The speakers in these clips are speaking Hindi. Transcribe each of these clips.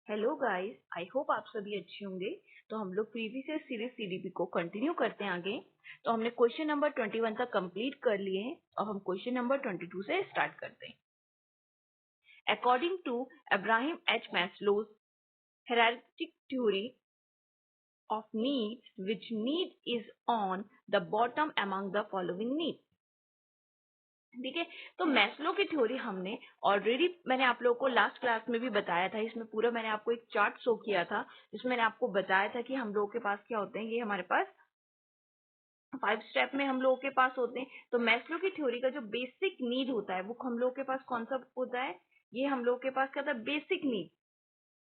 हेलो गाइस, आई होप आप सभी अच्छे होंगे। तो हम लोग प्रीवियस सीरीज सीडीपी को कंटिन्यू करते हैं आगे। तो हमने क्वेश्चन नंबर 21 तक कंप्लीट कर लिए हैं। अब हम क्वेश्चन नंबर 22 से स्टार्ट करते हैं। According to Abraham H Maslow's hierarchic theory of needs, which need is on the bottom among the following needs। ठीक है, तो मैस्लो की थ्योरी हमने ऑलरेडी मैंने आप लोगों को लास्ट क्लास में भी बताया था। इसमें पूरा मैंने आपको एक चार्ट शो किया था जिसमें मैंने आपको बताया था कि हम लोगों के पास क्या होते हैं। ये हमारे पास 5 स्टेप में हम लोगों के पास होते हैं। तो मैस्लो की थ्योरी का जो बेसिक नीड होता है वो हम लोगों के पास कौन सा होता है? ये हम लोगों के पास क्या होता है? Basic need.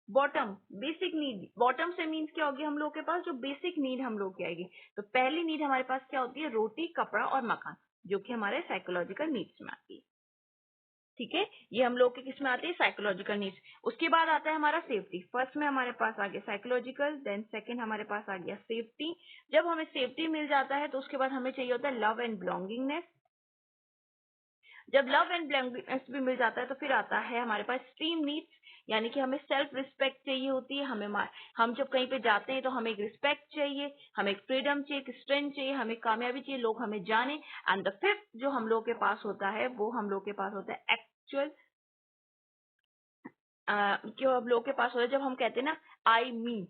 Bottom, basic need. Bottom से मीन्स क्या होगी हम लोग के पास? जो बेसिक नीड हम लोग की आएगी। तो पहली नीड हमारे पास क्या होती है? रोटी, कपड़ा और मकान, जो कि हमारे साइकोलॉजिकल नीड्स में आती है। ठीक है, ये हम लोग के किस में आते हैं? Psychological needs. उसके बाद आता है हमारा सेफ्टी। फर्स्ट में हमारे पास आ गया साइकोलॉजिकल, देन सेकंड हमारे पास आ गया सेफ्टी। जब हमें सेफ्टी मिल जाता है तो उसके बाद हमें चाहिए होता है लव एंड बिलोंगिंगनेस। जब लव एंड बिलोंगिंगनेस भी मिल जाता है तो फिर आता है हमारे पास स्ट्रीम नीड्स, यानी कि हमें सेल्फ रिस्पेक्ट चाहिए होती है। हम जब कहीं पे जाते हैं तो हमें एक रिस्पेक्ट चाहिए, हमें एक फ्रीडम चाहिए, एक स्ट्रेंथ चाहिए, हमें कामयाबी चाहिए, लोग हमें जाने। एंड द फिफ्थ जो हम लोग के पास होता है वो हम लोग के पास होता है एक्चुअल, जो हम लोग के पास होता है जब हम कहते हैं ना आई मीन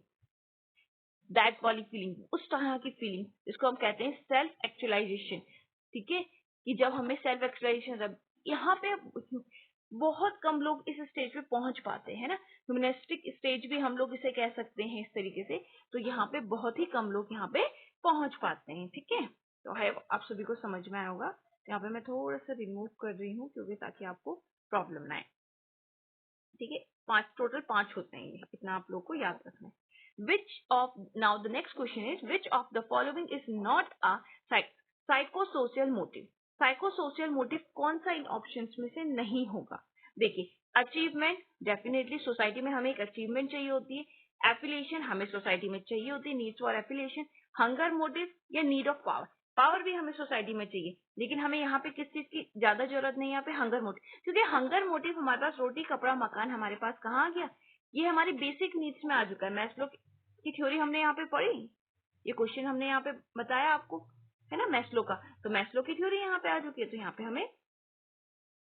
दैट वाली फीलिंग, उस तरह की फीलिंग, इसको हम कहते हैं सेल्फ एक्चुअलाइजेशन। ठीक है, कि जब हमें सेल्फ एक्चुअलाइजेशन, यहाँ पे बहुत कम लोग इस स्टेज पे पहुंच पाते हैं ना। ह्यूमनिस्टिक स्टेज भी हम लोग इसे कह सकते हैं इस तरीके से। तो यहाँ पे बहुत ही कम लोग यहाँ पे पहुंच पाते हैं। ठीक है, तो है आप सभी को समझ में आया होगा। यहाँ पे मैं थोड़ा सा रिमूव कर रही हूँ क्योंकि ताकि आपको प्रॉब्लम ना आए। ठीक है, टोटल 5 होते हैं, ये इतना आप लोग को याद रखना है। Which of now the next question is which of the following is not a psychosocial motive? Psychosocial motive कौन सा इन ऑप्शंस में से नहीं होगा? देखिए, अचीवमेंट, डेफिनेटली सोसाइटी में हमें एक अचीवमेंट चाहिए होती है। एफिलिएशन, हमें सोसाइटी में चाहिए होती है, needs for affiliation. Hunger motive या नीड ऑफ पावर, पावर भी हमें सोसाइटी में चाहिए, लेकिन हमें यहाँ पे किस चीज की ज्यादा जरूरत नहीं है? यहाँ पे हंगर मोटिव, क्योंकि हंगर मोटिव हमारे पास रोटी, कपड़ा, मकान हमारे पास कहाँ आ गया? ये हमारी बेसिक नीड्स में आ चुका है। मैस्लो की थ्योरी हमने यहाँ पे पढ़ी, ये क्वेश्चन हमने यहाँ पे बताया आपको, है ना, मैस्लो का। तो मैस्लो की थ्योरी यहाँ पे आ चुकी है, तो यहाँ पे हमें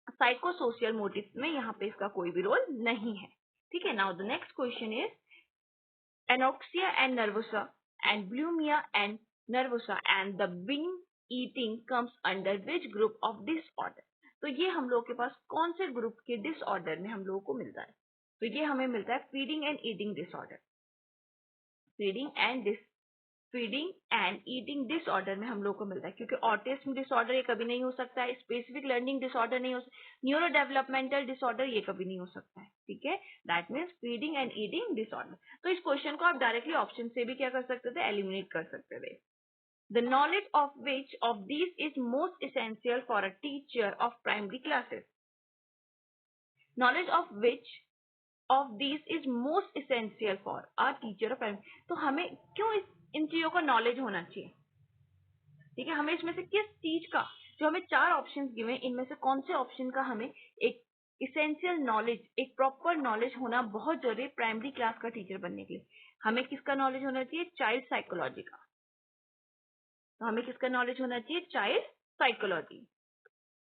साइकोसोशियल मोटिव में यहाँ पे इसका कोई भी रोल नहीं है। ठीक है, now the next question is anoxia and nervosa and bulimia and nervosa and the binge eating comes under which group of disorder? तो ये हम लोग के पास कौन से ग्रुप के डिसऑर्डर में हम लोगों को मिलता है? तो ये हमें मिलता है feeding and eating disorder. Feeding and eating disorder में हम लोग को मिलता है, क्योंकि ऑटिज्म डिसऑर्डर ये कभी नहीं हो सकता है, स्पेसिफिक लर्निंग डिसऑर्डर नहीं हो सकता, न्यूरो डेवलपमेंटल डिसऑर्डर ये कभी नहीं हो सकता है। ठीक है, that means feeding and eating disorder. तो इस क्वेश्चन को आप डायरेक्टली ऑप्शन से भी क्या कर सकते थे? एलिमिनेट कर सकते थे। The knowledge of which of these is most essential for a teacher of primary classes? Knowledge of which of these is most essential for a teacher of primary. तो हमें क्यों इन चीजों का नॉलेज होना चाहिए? ठीक है, हमें इसमें से किस चीज का, जो हमें 4 ऑप्शंस गिवे, इनमें से कौन से ऑप्शन का हमें एक इसेंशियल नॉलेज, एक प्रॉपर नॉलेज होना बहुत जरूरी प्राइमरी क्लास का टीचर बनने के लिए? हमें किसका नॉलेज होना चाहिए? चाइल्ड साइकोलॉजी का। तो हमें किसका नॉलेज होना चाहिए? Child psychology.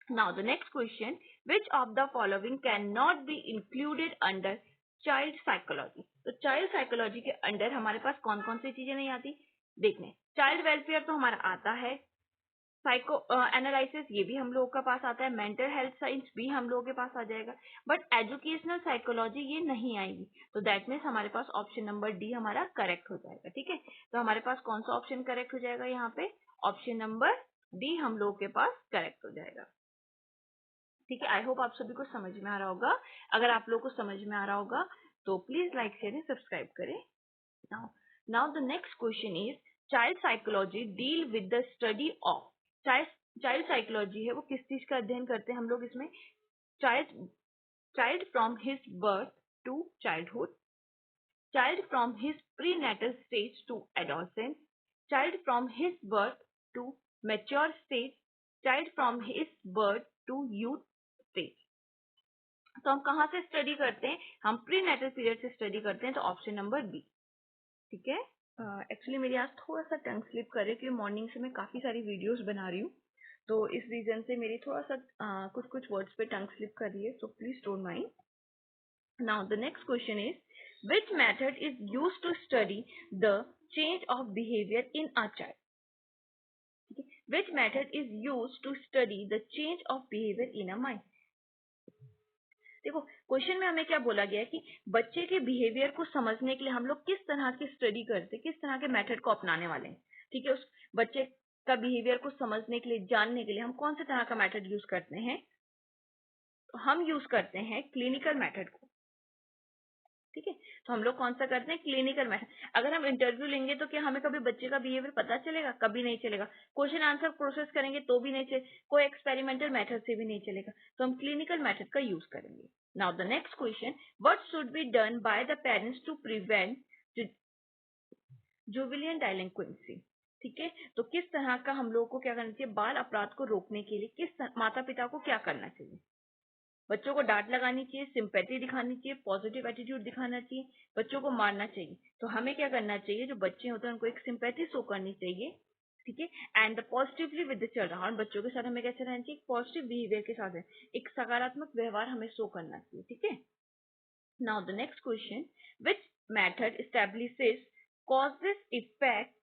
Now the next question, which of the following can not be included under child psychology? तो चाइल्ड साइकोलॉजी के अंडर हमारे पास कौन कौन सी चीजें नहीं आती? देखने, चाइल्ड वेलफेयर तो हमारा आता है, साइको एनालिसिस ये भी हम लोगों के पास आता है, मेंटल हेल्थ साइंस भी हम लोगों के पास आ जाएगा, बट एजुकेशनल साइकोलॉजी ये नहीं आएगी। तो दैट मीन्स हमारे पास ऑप्शन नंबर डी हमारा करेक्ट हो जाएगा। ठीक है, तो हमारे पास कौन सा ऑप्शन करेक्ट हो जाएगा? यहाँ पे ऑप्शन नंबर डी हम लोगों के पास करेक्ट हो जाएगा। ठीक है, आई होप आप सभी को समझ में आ रहा होगा। अगर आप लोग को समझ में आ रहा होगा तो please like share and subscribe करें। Now the next question is child psychology deal with the study of. Child psychology है वो किस चीज का अध्ययन करते हैं हम लोग इसमें? Child from his birth to childhood, child from his prenatal stage to adolescence, child from his birth to mature stage, child from his birth to youth stage. तो हम कहाँ से स्टडी करते हैं? हम प्री नेटल पीरियड से स्टडी करते हैं, तो ऑप्शन नंबर बी। ठीक है। एक्चुअली मेरी आज थोड़ा सा टंग स्लिप कर रही है क्योंकि मॉर्निंग से मैं काफी सारी वीडियोस बना रही हूँ, तो इस रीजन से मेरी थोड़ा सा कुछ कुछ वर्ड्स पे टंग स्लिप कर रही है, so please don't mind. Now the next question is which method is use to study the change of behaviour in a child? Which method is use to study the change of behaviour in a mind? देखो क्वेश्चन में हमें क्या बोला गया है कि बच्चे के बिहेवियर को समझने के लिए हम लोग किस तरह की स्टडी करते हैं, किस तरह के मेथड को अपनाने वाले हैं। ठीक है, उस बच्चे का बिहेवियर को समझने के लिए, जानने के लिए हम कौन से तरह का मेथड यूज करते हैं? तो हम यूज करते हैं क्लिनिकल मेथड को। ठीक है, तो हम लोग कौन सा करते हैं? Clinical method. अगर हम इंटरव्यू लेंगे तो क्या हमें कभी बच्चे का बिहेवियर पता चलेगा? कभी नहीं चलेगा। क्वेश्चन आंसर प्रोसेस करेंगे तो भी नहीं चलेगा, कोई एक्सपेरिमेंटल मेथड से भी नहीं चलेगा, तो हम क्लिनिकल मेथड का यूज करेंगे। Now the next question, what should be done by the parents to prevent juvenile delinquency? ठीक है, तो किस तरह का हम लोगों को क्या करना चाहिए? बाल अपराध को रोकने के लिए किस माता पिता को क्या करना चाहिए? बच्चों को डांट लगानी चाहिए, सिंपैथी दिखानी चाहिए, पॉजिटिव एटीट्यूड दिखाना चाहिए, बच्चों को मारना चाहिए? तो हमें क्या करना चाहिए? जो बच्चे होते हैं उनको एक सिंपैथी शो करनी चाहिए। ठीक है, and positively with the children, और बच्चों के साथ हमें कैसे रहना चाहिए? पॉजिटिव बिहेवियर के साथ एक सकारात्मक व्यवहार हमें शो करना चाहिए। ठीक है। Now the next question, which method establishes causes effect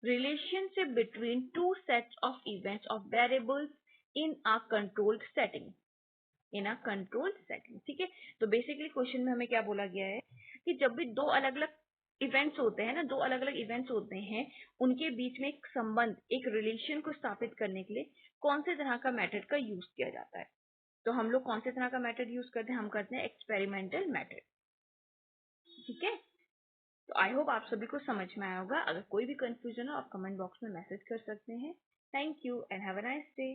relationship between two sets of events of variables in a controlled setting? In a controlled setting. ठीक है, तो बेसिकली क्वेश्चन में हमें क्या बोला गया है कि जब भी दो अलग अलग इवेंट्स होते हैं ना, दो अलग अलग इवेंट्स होते हैं, उनके बीच में एक संबंध, एक रिलेशन को स्थापित करने के लिए कौन से तरह का मेथड का यूज किया जाता है? तो हम लोग कौन से तरह का मेथड यूज करते हैं? हम करते हैं एक्सपेरिमेंटल मेथड। ठीक है, तो आई होप आप सभी को समझ में आया होगा। अगर कोई भी कंफ्यूजन हो आप कमेंट बॉक्स में मैसेज कर सकते हैं। Thank you and have a nice day.